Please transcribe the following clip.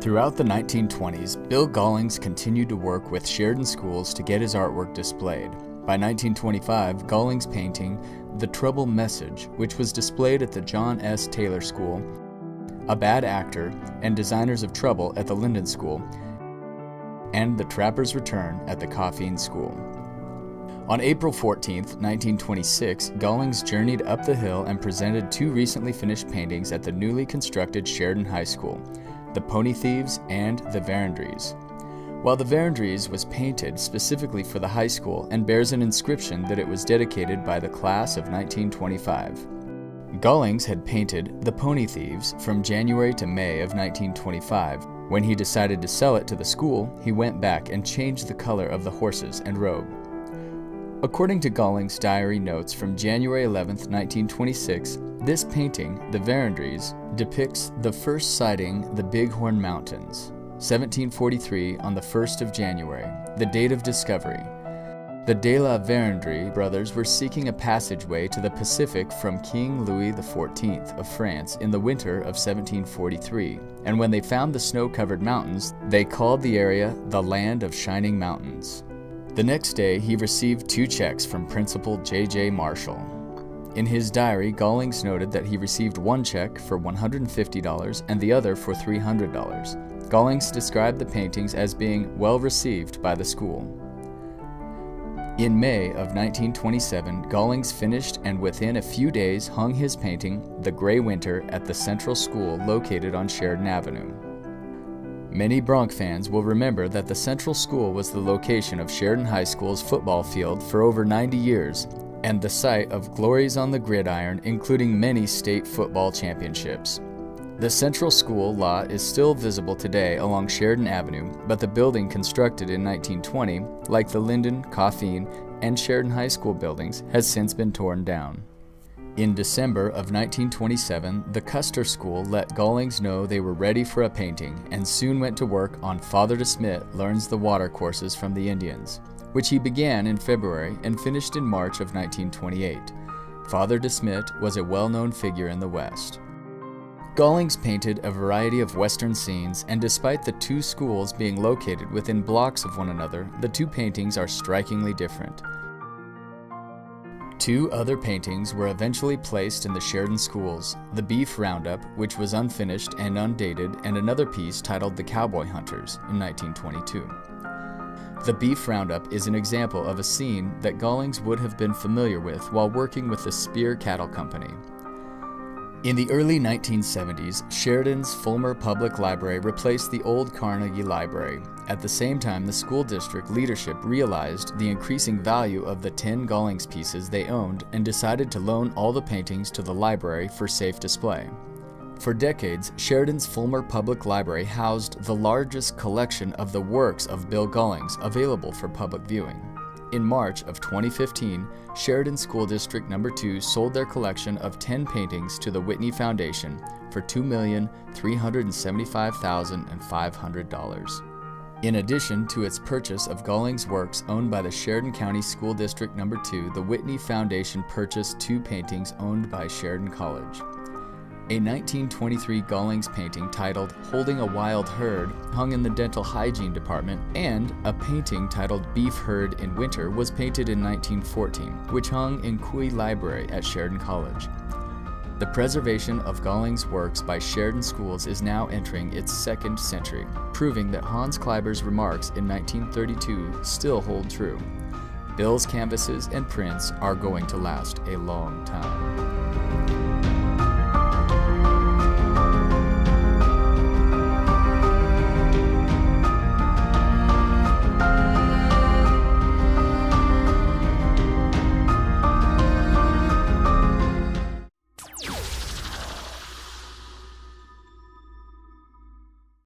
Throughout the 1920s, Bill Gollings continued to work with Sheridan Schools to get his artwork displayed. By 1925, Gollings' painting, The Trouble Message, which was displayed at the John S. Taylor School, A Bad Actor, and Designers of Trouble at the Linden School, and The Trapper's Return at the Coffeen School. On April 14, 1926, Gollings journeyed up the hill and presented two recently finished paintings at the newly constructed Sheridan High School, The Pony Thieves and The Verendreys. While The Verendreys was painted specifically for the high school and bears an inscription that it was dedicated by the class of 1925. Gollings had painted The Pony Thieves from January to May of 1925. When he decided to sell it to the school, he went back and changed the color of the horses and robe. According to Gollings' diary notes from January 11, 1926, this painting, The Verendreys, depicts the first sighting the Bighorn Mountains, 1743 on the 1st of January, the date of discovery. The de la Vérendrye brothers were seeking a passageway to the Pacific from King Louis XIV of France in the winter of 1743, and when they found the snow-covered mountains, they called the area the Land of Shining Mountains. The next day, he received two checks from Principal J.J. Marshall. In his diary, Gollings noted that he received one check for $150 and the other for $300. Gollings described the paintings as being well received by the school. In May of 1927, Gollings finished and within a few days hung his painting, The Gray Winter, at the Central School located on Sheridan Avenue. Many Bronc fans will remember that the Central School was the location of Sheridan High School's football field for over 90 years, and the site of glories on the gridiron, including many state football championships. The Central School lot is still visible today along Sheridan Avenue, but the building constructed in 1920, like the Linden, Coffeen, and Sheridan High School buildings, has since been torn down. In December of 1927, the Custer School let Gollings know they were ready for a painting and soon went to work on Father De Smet Learns the Water Courses from the Indians, which he began in February and finished in March of 1928. Father De Smet was a well-known figure in the West. Gollings painted a variety of Western scenes, and despite the two schools being located within blocks of one another, the two paintings are strikingly different. Two other paintings were eventually placed in the Sheridan Schools, the Beef Roundup, which was unfinished and undated, and another piece titled The Cowboy Hunters in 1922. The Beef Roundup is an example of a scene that Gollings would have been familiar with while working with the Spear Cattle Company. In the early 1970s, Sheridan's Fulmer Public Library replaced the old Carnegie Library. At the same time, the school district leadership realized the increasing value of the 10 Gollings pieces they owned and decided to loan all the paintings to the library for safe display. For decades, Sheridan's Fulmer Public Library housed the largest collection of the works of Bill Gollings available for public viewing. In March of 2015, Sheridan School District No. 2 sold their collection of 10 paintings to the Whitney Foundation for $2,375,500. In addition to its purchase of Gollings' works owned by the Sheridan County School District No. 2, the Whitney Foundation purchased two paintings owned by Sheridan College. A 1923 Gollings painting titled Holding a Wild Herd hung in the dental hygiene department, and a painting titled Beef Herd in Winter was painted in 1914, which hung in Couey Library at Sheridan College. The preservation of Gollings' works by Sheridan Schools is now entering its second century, proving that Hans Kleiber's remarks in 1932 still hold true. Bill's canvases and prints are going to last a long time.